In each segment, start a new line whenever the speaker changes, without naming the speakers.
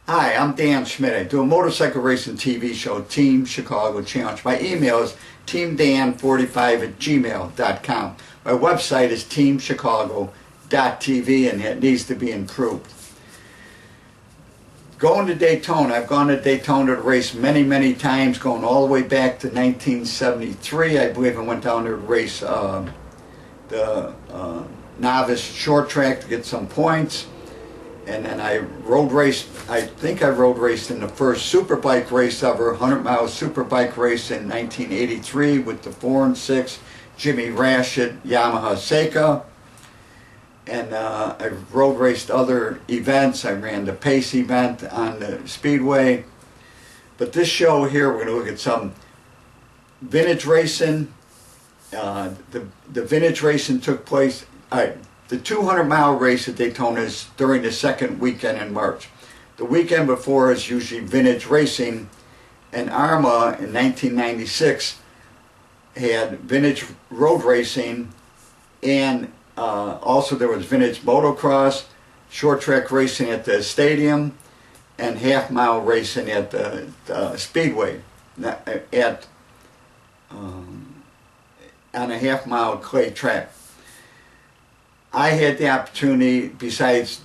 Hi, I'm Dan Schmitt. I do a motorcycle racing TV show, Team Chicago Challenge. My email is teamdan45@gmail.com. My website is teamchicago.tv, and it needs to be improved. Going to Daytona, I've gone to Daytona to race many, many times, going all the way back to 1973. I believe I went down there to race the novice short track to get some points. And then I road raced, I think I road raced in the first superbike race ever, 100-mile superbike race in 1983 with the 4 and 6 Jimmy Rashid Yamaha Seika. And I road raced other events. I ran the Pace event on the Speedway. But this show here, we're going to look at some vintage racing. The vintage racing took place. The 200-mile race at Daytona is during the second weekend in March. The weekend before is usually vintage racing, and AHRMA in 1996 had vintage road racing, and also there was vintage motocross, short track racing at the stadium, and half-mile racing at the Speedway on a half-mile clay track. I had the opportunity, besides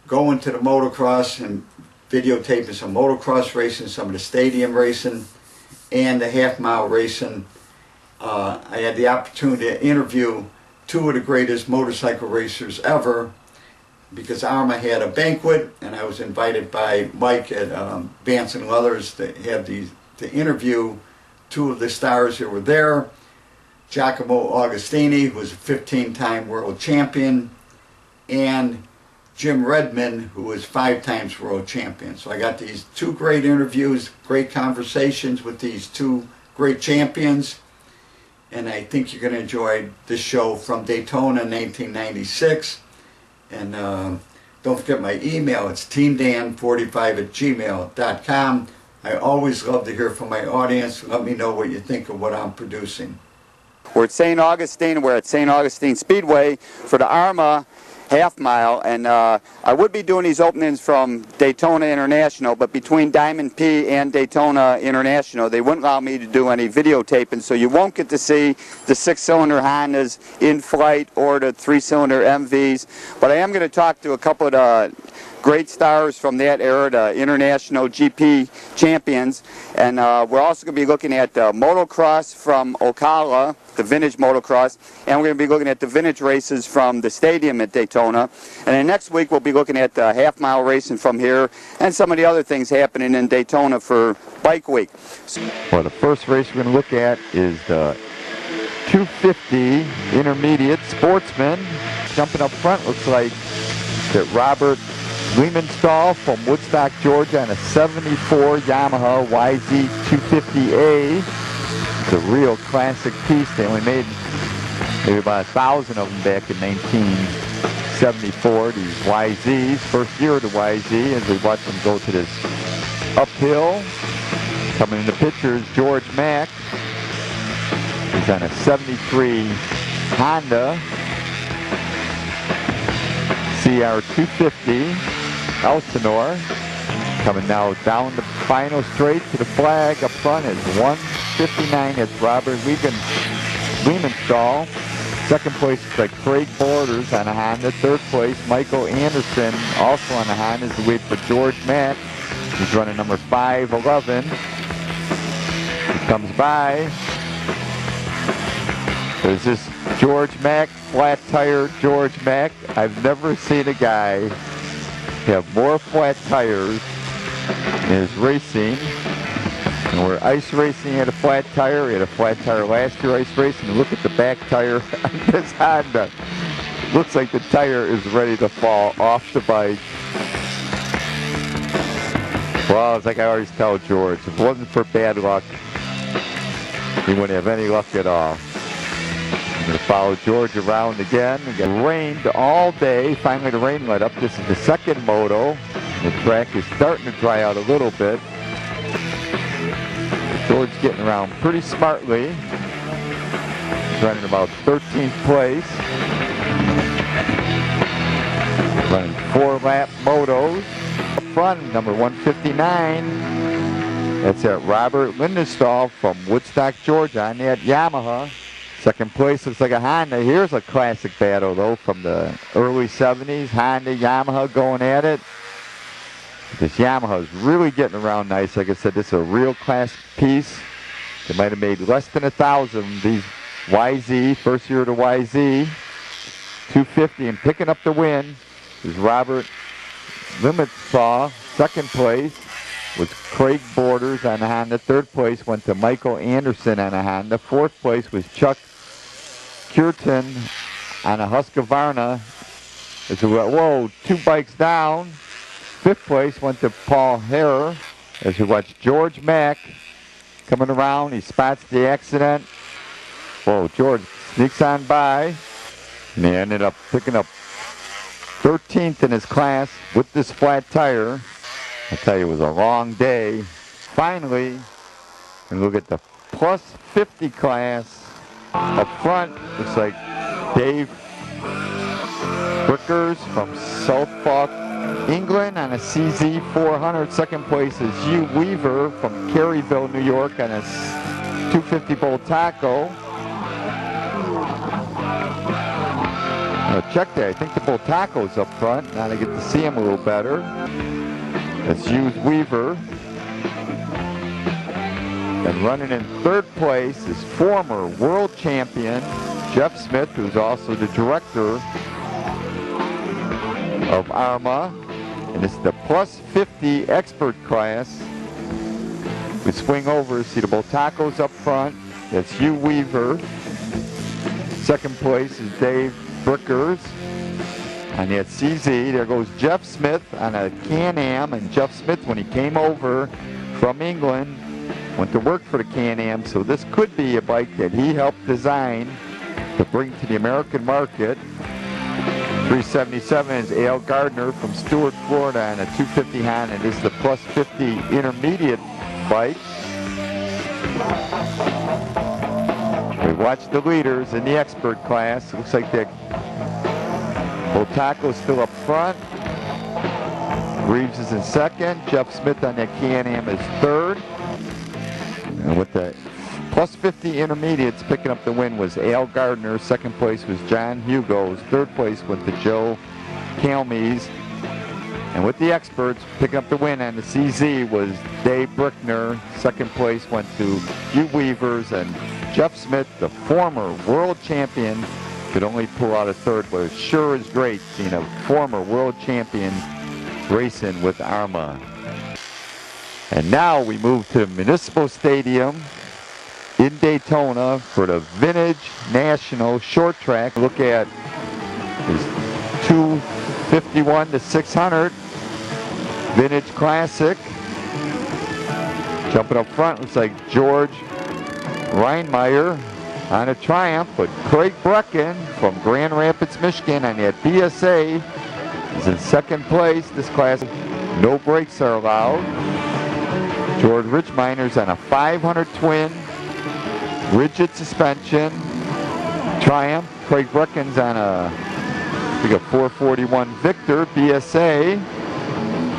going to the motocross and videotaping some motocross racing, some of the stadium racing, and the half-mile racing, I had the opportunity to interview two of the greatest motorcycle racers ever, because AHRMA had a banquet, and I was invited by Mike at Vance and Leathers to interview two of the stars who were there. Giacomo Agostini, who was a 15-time world champion, and Jim Redman, who was 5 times world champion. So I got these two great interviews, great conversations with these two great champions, and I think you're going to enjoy this show from Daytona 1996. And don't forget my email, it's teamdan45@gmail.com. I always love to hear from my audience. Let me know what you think of what I'm producing.
We're at St. Augustine. We're at St. Augustine Speedway for the AHRMA half mile, and I would be doing these openings from Daytona International, but between Diamond P and Daytona International, they wouldn't allow me to do any videotaping, so you won't get to see the 6-cylinder Hondas in flight or the 3-cylinder MVs. But I am going to talk to a couple of the great stars from that era, the international GP champions, and we're also going to be looking at motocross from Ocala, the vintage motocross, and we're going to be looking at the vintage races from the stadium at Daytona. And then next week we'll be looking at the half-mile racing from here and some of the other things happening in Daytona for Bike Week.
Well, the first race we're going to look at is the 250 Intermediate Sportsman. Jumping up front looks like that Robert Leemanstall from Woodstock, Georgia, on a 74 Yamaha YZ250A. It's a real classic piece. They only made maybe about 1,000 of them back in 1974, these YZs. First year of the YZ, as we watch them go to this uphill. Coming in the picture is George Mack. He's on a 73 Honda CR250 Elsinore. Coming now down the final straight to the flag. Up front is 159. It's Robert Leemanstall. Second place is like Craig Borders on a Honda. Third place, Michael Anderson, also on a Honda, is the wait for George Mack. He's running number 511. He comes by. There's this George Mack, flat tire George Mack. I've never seen a guy have more flat tires in his racing. And we're ice racing at a flat tire. We had a flat tire last year ice racing. Look at the back tire on this Honda. Looks like the tire is ready to fall off the bike. Well, it's like I always tell George, if it wasn't for bad luck, he wouldn't have any luck at all. I'm going to follow George around again. It rained all day. Finally the rain let up. This is the second moto. The track is starting to dry out a little bit. George getting around pretty smartly. He's running about 13th place. Running 4-lap motos. front, number 159. That's at Robert Lindenstahl from Woodstock, Georgia on that Yamaha. Second place looks like a Honda. Here's a classic battle, though, from the early 70s. Honda, Yamaha going at it. This Yamaha is really getting around nice. Like I said, this is a real classic piece. They might have made less than 1,000. These YZ, first year of the YZ. 250, and picking up the win is Robert Lindenstahl. Second place was Craig Borders on a Honda. Third place went to Michael Anderson on a Honda. Fourth place was Chuck Curtin on a Husqvarna. Whoa, 2 bikes down. Fifth place went to Paul Harrer. As we watch George Mack coming around, he spots the accident. Whoa, George sneaks on by. And he ended up picking up 13th in his class with this flat tire. I tell you, it was a long day. Finally, and look at the plus 50 class. Up front, looks like Dave Brickers from Southwark, England on a CZ 400. Second place is Hugh Weaver from Caryville, New York on a 250 Boltaco. Check that. I think the Boltaco's up front. Now I get to see him a little better. That's Hugh Weaver. And running in third place is former world champion Jeff Smith, who's also the director of AHRMA. And it's the plus 50 expert class. We swing over, see the Boltaco's up front. That's Hugh Weaver. Second place is Dave Brickers on that CZ. There goes Jeff Smith on a Can-Am, and Jeff Smith, when he came over from England, went to work for the Can-Am, so this could be a bike that he helped design to bring to the American market. 377 is Al Gardner from Stuart, Florida on a 250 Honda. This is the plus 50 intermediate bike. We watch the leaders in the expert class. It looks like the Boltaco's still up front. Reeves is in second. Jeff Smith on that Can-Am is third. And with the plus 50 intermediates picking up the win was Al Gardner. Second place was John Hugos. Third place went to Joe Calmes. And with the experts picking up the win on the CZ was Dave Brickner. Second place went to Hugh Weavers, and Jeff Smith, the former world champion, could only pull out a third, but it sure is great seeing a former world champion racing with AHRMA. And now we move to Municipal Stadium in Daytona for the Vintage National Short Track. Look at this 251 to 600 Vintage Classic. Jumping up front, looks like George Reinmeyer on a Triumph, but Craig Brecken from Grand Rapids, Michigan on that BSA is in second place. This class, no brakes are allowed. George Richminer's on a 500 twin, rigid suspension, Triumph. Craig Brecken's on a 441 Victor BSA.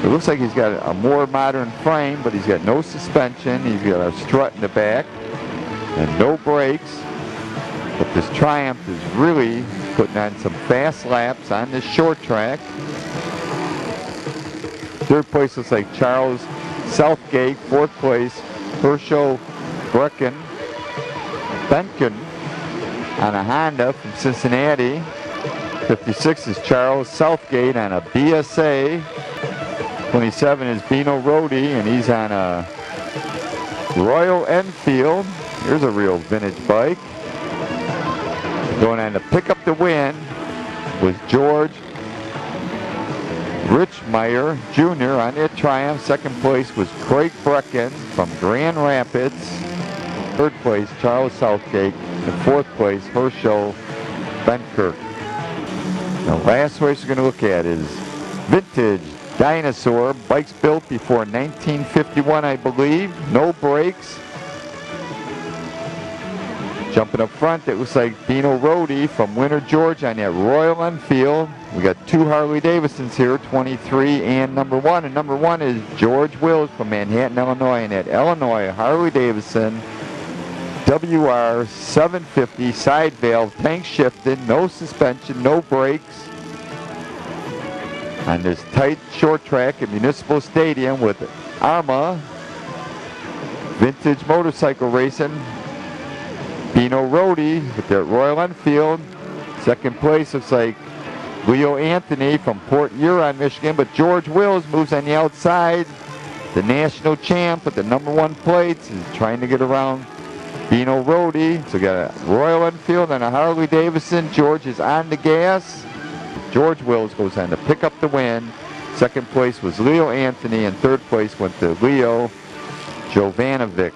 It looks like he's got a more modern frame, but he's got no suspension. He's got a strut in the back and no brakes. But this Triumph is really putting on some fast laps on this short track. Third place looks like Charles Southgate. Fourth place, Herschel Benken on a Honda from Cincinnati. 56 is Charles Southgate on a BSA. 27 is Bino Rodi, and he's on a Royal Enfield. Here's a real vintage bike. Going on to pick up the win was George Richmeyer Jr. on that Triumph. Second place was Craig Brecken from Grand Rapids. Third place, Charles Southgate. And fourth place, Herschel Benkirk. The last race we're going to look at is Vintage Dinosaur. Bikes built before 1951, I believe. No brakes. Jumping up front, it looks like Dino Rodi from Winter, Georgia on that Royal Enfield. We got two Harley Davidsons here, 23 and number 1. And number 1 is George Wills from Manhattan, Illinois, and that Illinois Harley Davidson WR 750 side valve, tank shifted, no suspension, no brakes. On this tight short track at Municipal Stadium with AHRMA Vintage Motorcycle Racing. Dino Rodi with that Royal Enfield. Second place looks like Leo Anthony from Port Huron, Michigan, but George Wills moves on the outside. The national champ with the number 1 plates is trying to get around Dino Rodi. So we got a Royal Enfield and a Harley Davidson. George is on the gas. George Wills goes on to pick up the win. Second place was Leo Anthony, and third place went to Leo Jovanovic.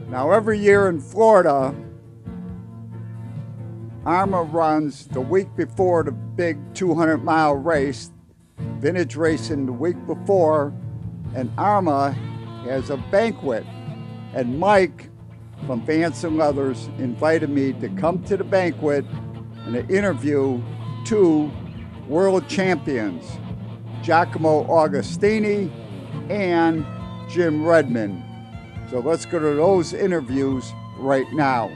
Now every year in Florida, AHRMA runs the week before the big 200-mile race, vintage racing the week before, and AHRMA has a banquet. And Mike from Vance and Leathers invited me to come to the banquet and to interview 2 world champions, Giacomo Agostini and Jim Redman. So let's go to those interviews right now.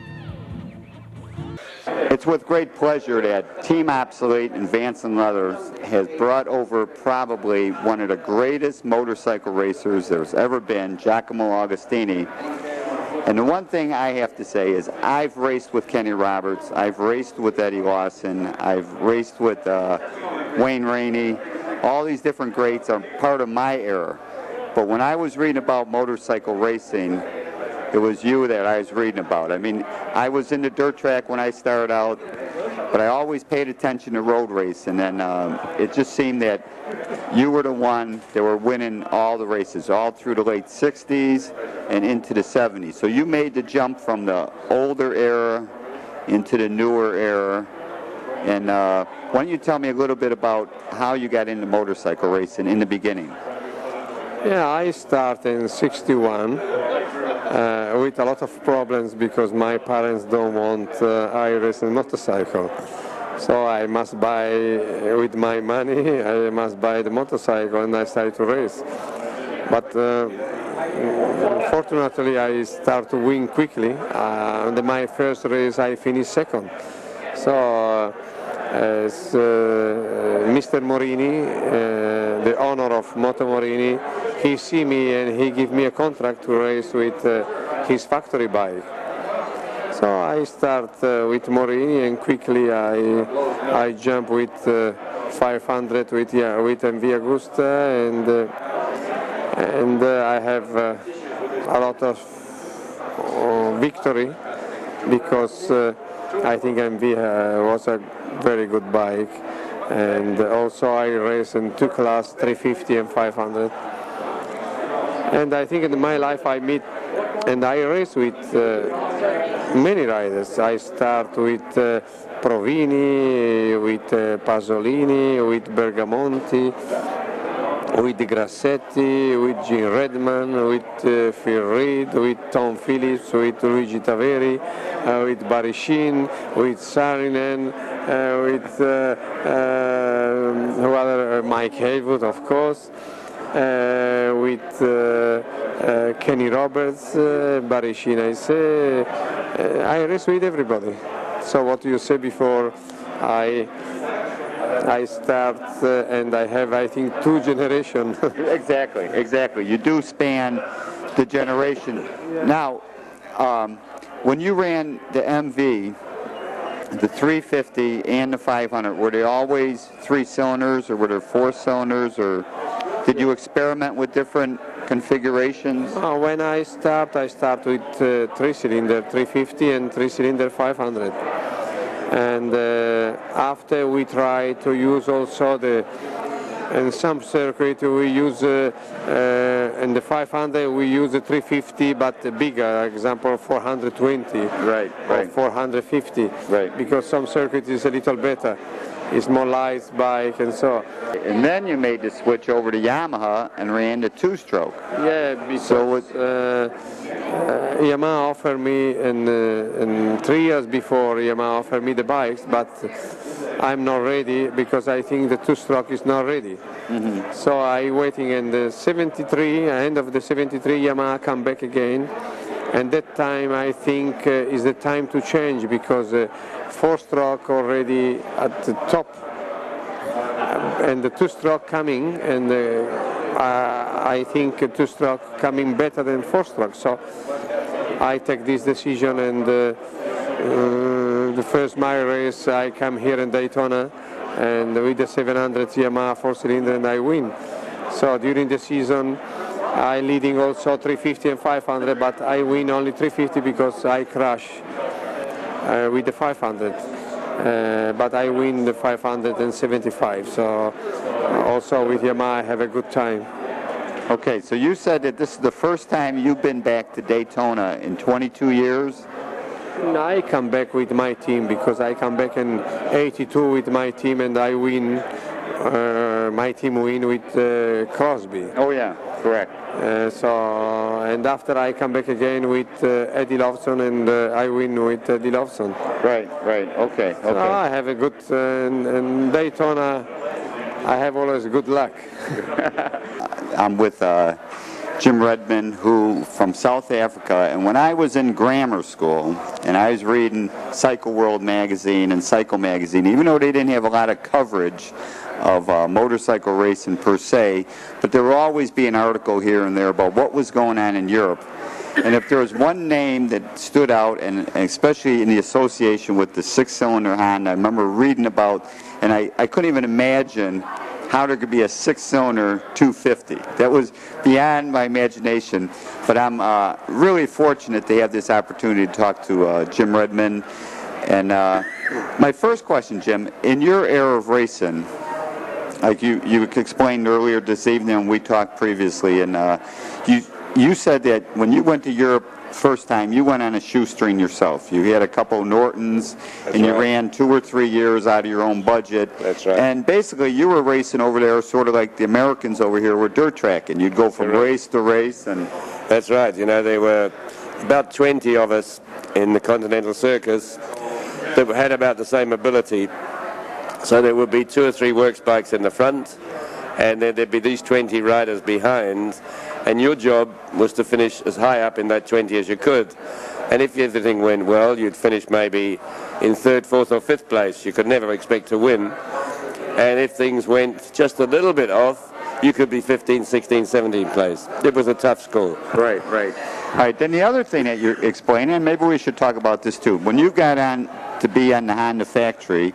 It's with great pleasure that Team Obsolete and Vance and Leathers has brought over probably one of the greatest motorcycle racers there's ever been, Giacomo Agostini. And the one thing I have to say is I've raced with Kenny Roberts, I've raced with Eddie Lawson, I've raced with Wayne Rainey. All these different greats are part of my era. But when I was reading about motorcycle racing, it was you that I was reading about. I mean, I was in the dirt track when I started out, but I always paid attention to road racing, and it just seemed that you were the one that were winning all the races, all through the late 60s and into the 70s. So you made the jump from the older era into the newer era. And why don't you tell me a little bit about how you got into motorcycle racing in the beginning?
Yeah, I started in '61 with a lot of problems because my parents don't want I racing motorcycle. So I must buy, with my money, I must buy the motorcycle, and I started to race. But fortunately I started to win quickly. And my first race I finished second. So as Mr. Morini, the owner of Moto Morini, he see me and he give me a contract to race with his factory bike. So I start with Morini, and quickly I jump with 500 with MV Agusta, and I have a lot of victory because I think MV was a very good bike, and also I race in 2 class, 350 and 500. And I think in my life I meet and I race with many riders. I start with Provini, with Pasolini, with Bergamonti, with Grassetti, with Gene Redman, with Phil Reed, with Tom Phillips, with Luigi Taveri, with Barry Sheen, with Saarinen, with Mike Haywood, of course, with Kenny Roberts, Barry Sheen, I say. I race with everybody. So what you said before, I start and I have, I think, 2 generations.
Exactly. You do span the generation. Now, when you ran the MV, the 350 and the 500, were they always 3 cylinders, or were there 4 cylinders, or did you experiment with different configurations?
When I start with 3-cylinder 350 and 3-cylinder 500. And after we try to use also in some circuit we use, in the 500 we use the 350 but bigger, example 420
right.
or 450,
right,
because some circuit is a little better. it's more light bike and so.
And then you made the switch over to Yamaha and ran the two-stroke.
Yeah, because Yamaha offered me, and 3 years before Yamaha offered me the bikes, but I'm not ready because I think the two-stroke is not ready. So I waiting in the 73, end of the 73, Yamaha come back again. And that time I think is the time to change, because 4-stroke already at the top and the 2-stroke coming, and I think 2-stroke coming better than 4-stroke. So I take this decision, and the first mile race I come here in Daytona, and with the 700 Yamaha 4-cylinder, and I win. So during the season I leading also 350 and 500, but I win only 350 because I crash with the 500. But I win the 575. So also with Yamaha I have a good time.
Okay, so you said that this is the first time you've been back to Daytona in 22 years?
I come back with my team, because I come back in 82 with my team, and I win. My team win with Crosby.
Oh yeah, correct.
And after I come back again with Eddie Lawson, and I win with Eddie Lawson.
Right, okay.
So I have a good, in Daytona I have always good luck.
I'm with Jim Redman, who from South Africa, and when I was in grammar school and I was reading Cycle World magazine and Cycle magazine, even though they didn't have a lot of coverage of motorcycle racing per se, but there would always be an article here and there about what was going on in Europe. And if there was one name that stood out, and especially in the association with the 6-cylinder Honda, I remember reading about, and I couldn't even imagine how there could be a 6-cylinder 250. That was beyond my imagination. But I'm really fortunate to have this opportunity to talk to Jim Redman. And my first question, Jim, in your era of racing, like you explained earlier this evening, and we talked previously, and you said that when you went to Europe first time, you went on a shoestring yourself. You had a couple of Nortons, and you ran 2 or 3 years out of your own budget.
That's right.
And basically, you were racing over there sort of like the Americans over here were dirt tracking. You'd go from race to race. And
that's right. You know, there were about 20 of us in the Continental Circus that had about the same ability. So there would be 2 or 3 works bikes in the front, and then there'd be these 20 riders behind, and your job was to finish as high up in that 20 as you could. And if everything went well, you'd finish maybe in 3rd, 4th or 5th place. You could never expect to win. And if things went just a little bit off, you could be 15, 16, 17 place. It was a tough score.
Right. All right, then the other thing that you're explaining, and maybe we should talk about this too, when you got on to be on the Honda factory,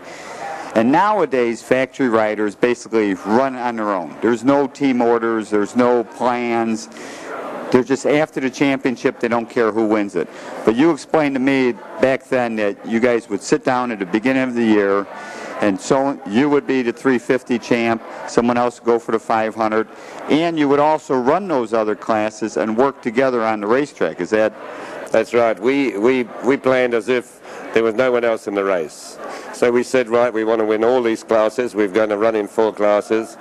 and nowadays, factory riders basically run on their own. There's no team orders, there's no plans. They're just after the championship, they don't care who wins it. But you explained to me back then that you guys would sit down at the beginning of the year, and so you would be the 350 champ, someone else would go for the 500, and you would also run those other classes and work together on the racetrack. Is that?
That's right. We planned as if there was no one else in the race. So we said, right, we want to win all these classes. We're going to run in 4 classes,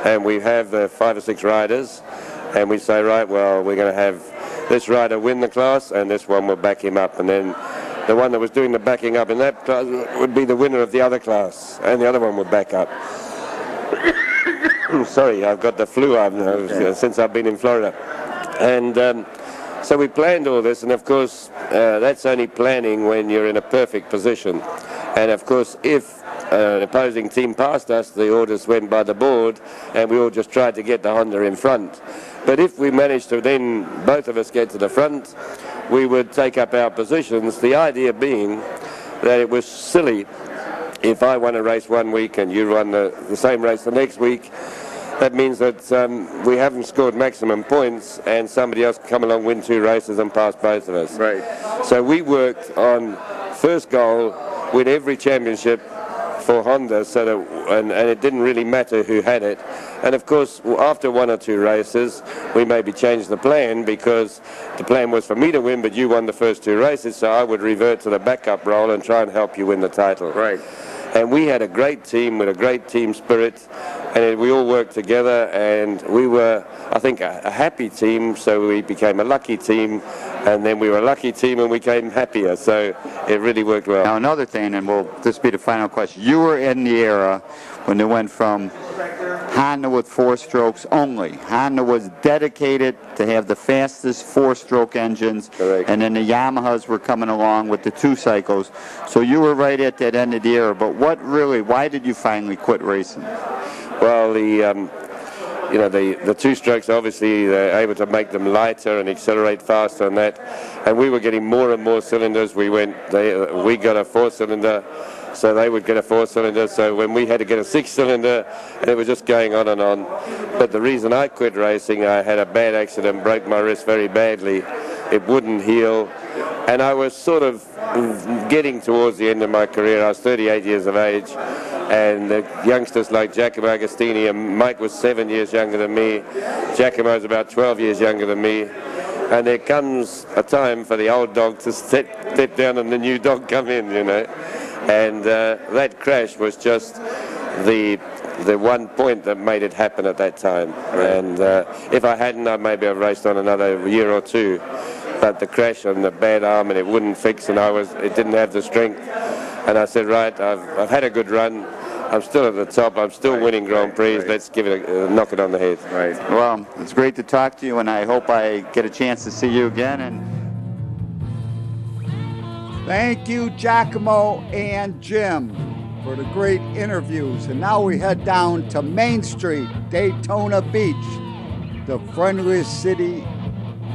and we have 5 or 6 riders. And we say, right, well, we're going to have this rider win the class, and this one will back him up. And then the one that was doing the backing up in that class would be the winner of the other class, and the other one would back up. Sorry, I've got the flu since I've been in Florida. And so we planned all this, and of course, that's only planning when you're in a perfect position. And of course, if an opposing team passed us, the orders went by the board, and we all just tried to get the Honda in front. But if we managed to then, both of us get to the front, we would take up our positions, the idea being that it was silly if I won a race one week and you run the same race the next week. That means that we haven't scored maximum points, and somebody else can come along, win 2 races and pass both of us.
Right.
So we worked on first goal, win every championship for Honda, so that, and it didn't really matter who had it. And of course, after 1 or 2 races, we maybe changed the plan, because the plan was for me to win, but you won the first 2 races, so I would revert to the backup role and try and help you win the title.
Right.
And we had a great team with a great team spirit, and we all worked together, and we were, I think, a happy team, so we became a lucky team, and then we were a lucky team and we became happier, so it really worked well.
Now another thing, and this will be the final question. You were in the era when they went from Honda with 4 strokes only. Honda was dedicated to have the fastest 4-stroke engines.
Correct.
And then the Yamahas were coming along with the 2 cycles. So you were right at that end of the era. But why did you finally quit racing?
Well, the 2 strokes, obviously they're able to make them lighter and accelerate faster and that, and we were getting more and more cylinders. We got a 4-cylinder, so they would get a 4-cylinder, so when we had to get a 6-cylinder, and it was just going on and on. But the reason I quit racing, I had a bad accident, broke my wrist very badly. It wouldn't heal, and I was sort of getting towards the end of my career. I was 38 years of age, and the youngsters like Giacomo, Agostini, and Mike was 7 years younger than me. Giacomo's about 12 years younger than me. And there comes a time for the old dog to step down and the new dog come in, you know. And that crash was just the one point that made it happen at that time. Right. And if I hadn't, I maybe have raced on another year or 2. But the crash on the bad arm, and it wouldn't fix, and it didn't have the strength. And I said, right, I've had a good run. I'm still at the top. I'm still winning Grand Prix. Right. Let's give it knock it on the head.
Right. Well, it's great to talk to you, and I hope I get a chance to see you again. And
thank you, Giacomo and Jim, for the great interviews. And now we head down to Main Street, Daytona Beach, the friendliest city,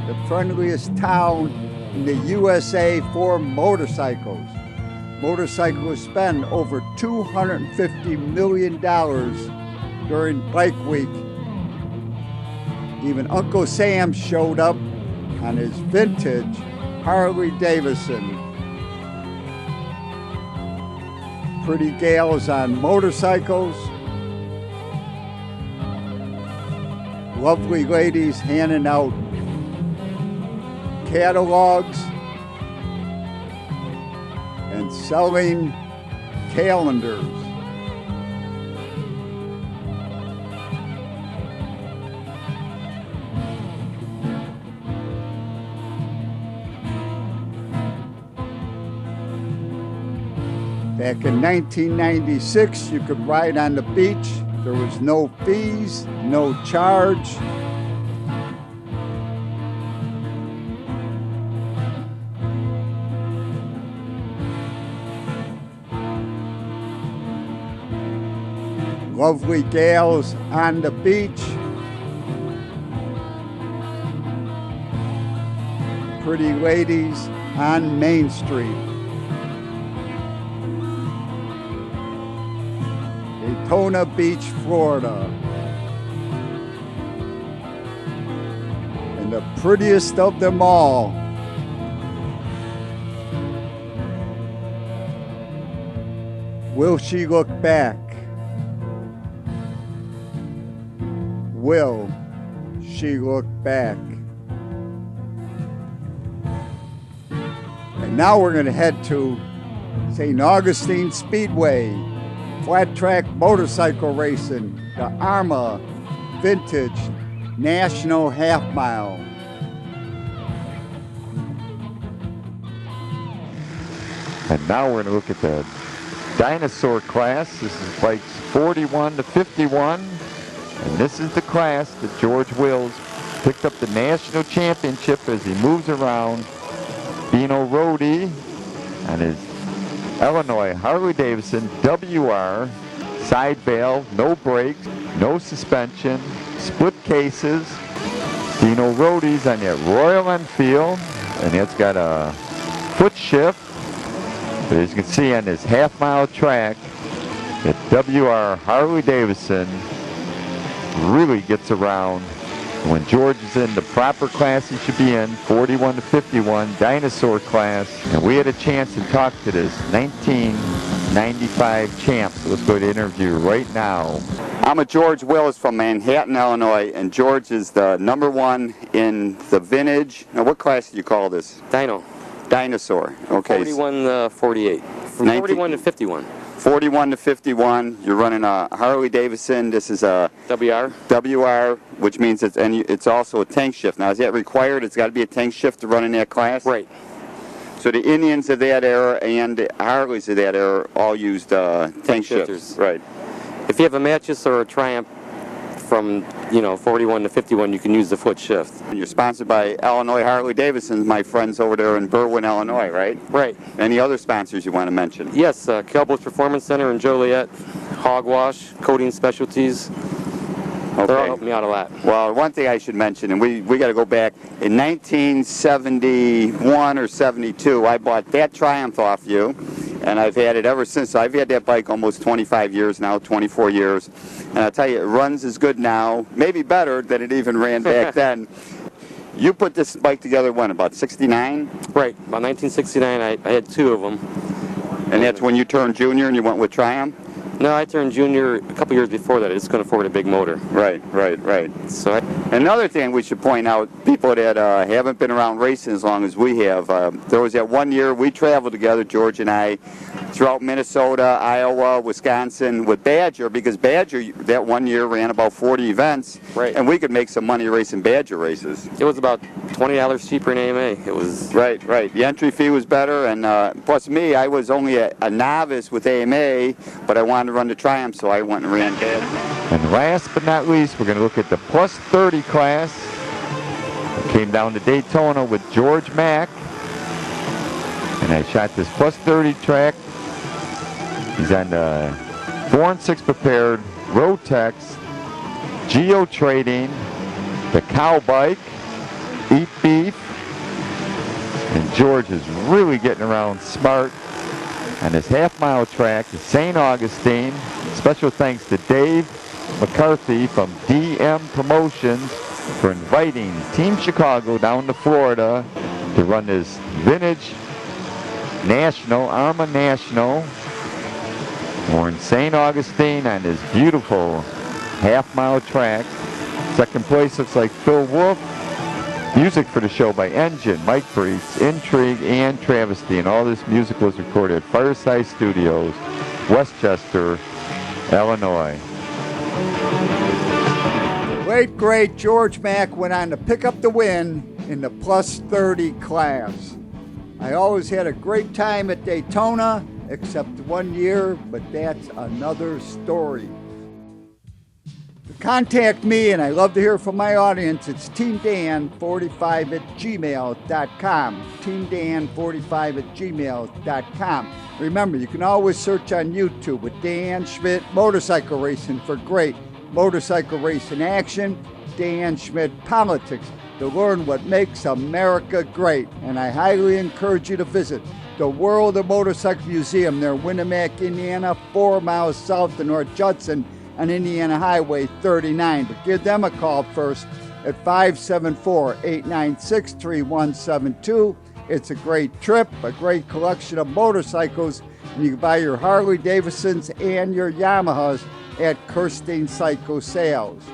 the friendliest town in the USA for motorcycles. Motorcyclists spend over $250 million during Bike Week. Even Uncle Sam showed up on his vintage Harley Davidson. Pretty gals on motorcycles. Lovely ladies handing out catalogs and selling calendars. Back in 1996, you could ride on the beach. There was no fees, no charge. Lovely gals on the beach. Pretty ladies on Main Street. Daytona Beach, Florida. And the prettiest of them all, will she look back? Will she look back? And now we're going to head to St. Augustine Speedway, flat track motorcycle racing, the AHRMA Vintage National Half Mile.
And now we're going to look at the dinosaur class. This is bikes 41 to 51. And this is the class that George Wills picked up the national championship as he moves around. Dino Rodi on his Illinois Harley-Davidson WR, side valve, no brakes, no suspension, split cases. Dino Rodi's on that Royal Enfield, and it's got a foot shift. But as you can see on this half-mile track, that WR Harley-Davidson really gets around. When George is in the proper class he should be in, 41 to 51, dinosaur class. And we had a chance to talk to this 1995 champ. So let's go to interview right now.
I'm with George Wills from Manhattan, Illinois, and George is the #1 in the vintage. Now, what class do you call this?
Dino.
Dinosaur. Okay.
41 48. From 41 to 51.
41 to 51. You're running a Harley Davidson. This is a WR, which means it's also a tank shift. Now, is that required? It's got to be a tank shift to run in that class?
Right.
So the Indians of that era and the Harleys of that era all used tank shifters. Right.
If you have a Matches or a Triumph from 41 to 51, you can use the foot shift.
And you're sponsored by Illinois Harley Davidson, my friends over there in Berwyn, Illinois, right?
Right.
Any other sponsors you want to mention?
Yes, Cowboys Performance Center in Joliet, Hogwash, Coating Specialties.
Okay.
They're all helping me out a lot.
Well, one thing I should mention, and we got to go back, in 1971 or 72, I bought that Triumph off you, and I've had it ever since. So I've had that bike almost 25 years now, 24 years, and I'll tell you, it runs as good now, maybe better than it even ran back then. You put this bike together when, about 69?
Right, about 1969, I had two of them.
And that's when you turned junior and you went with Triumph?
No, I turned junior a couple years before that. I just couldn't afford a big motor.
Right.
So
another thing we should point out, people that haven't been around racing as long as we have, there was that one year we traveled together, George and I, throughout Minnesota, Iowa, Wisconsin with Badger, because Badger that one year ran about 40 events,
right,
and we could make some money racing Badger races.
It was about $20 cheaper in AMA. It was
right. The entry fee was better, and plus me, I was only a novice with AMA, but I wanted to run the Triumph, so I went and ran Badger.
And last but not least, we're going to look at the plus 30 class. It came down to Daytona with George Mack, and I shot this plus 30 track. He's on the 4 and 6 prepared Rotex Geo Trading, the cow bike, Eat Beef, and George is really getting around smart on this half-mile track to St. Augustine. Special thanks to Dave McCarthy from DM Promotions for inviting Team Chicago down to Florida to run this vintage national, AHRMA National. We're in St. Augustine on this beautiful half-mile track. Second place looks like Phil Wolf. Music for the show by Engine, Mike Brees, Intrigue, and Travesty. And all this music was recorded at Fireside Studios, Westchester, Illinois.
The late, great George Mack went on to pick up the win in the plus 30 class. I always had a great time at Daytona, except one year, but that's another story. To contact me, and I love to hear from my audience, it's teamdan45@gmail.com. teamdan45@gmail.com. Remember, you can always search on YouTube with Dan Schmitt Motorcycle Racing for great motorcycle racing action, Dan Schmitt Politics, to learn what makes America great. And I highly encourage you to visit the World of Motorcycle Museum near Winamac, Indiana, 4 miles south of North Judson on Indiana Highway 39. But give them a call first at 574-896-3172. It's a great trip, a great collection of motorcycles, and you can buy your Harley Davidsons and your Yamahas at Kirstein Cycle Sales.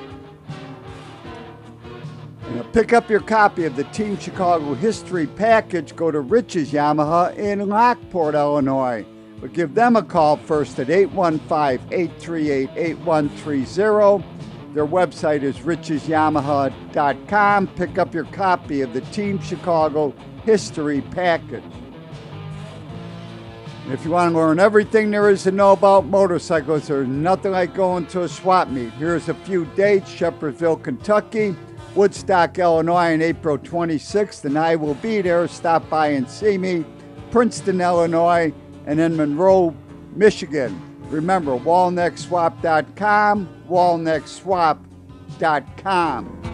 And to pick up your copy of the Team Chicago History Package, go to Rich's Yamaha in Lockport, Illinois. But give them a call first at 815-838-8130. Their website is richesyamaha.com. Pick up your copy of the Team Chicago History Package. And if you want to learn everything there is to know about motorcycles, there's nothing like going to a swap meet. Here's a few dates: Shepherdsville, Kentucky, Woodstock, Illinois on April 26th, and I will be there. Stop by and see me. Princeton, Illinois, and in Monroe, Michigan. Remember, walneckswap.com, walneckswap.com.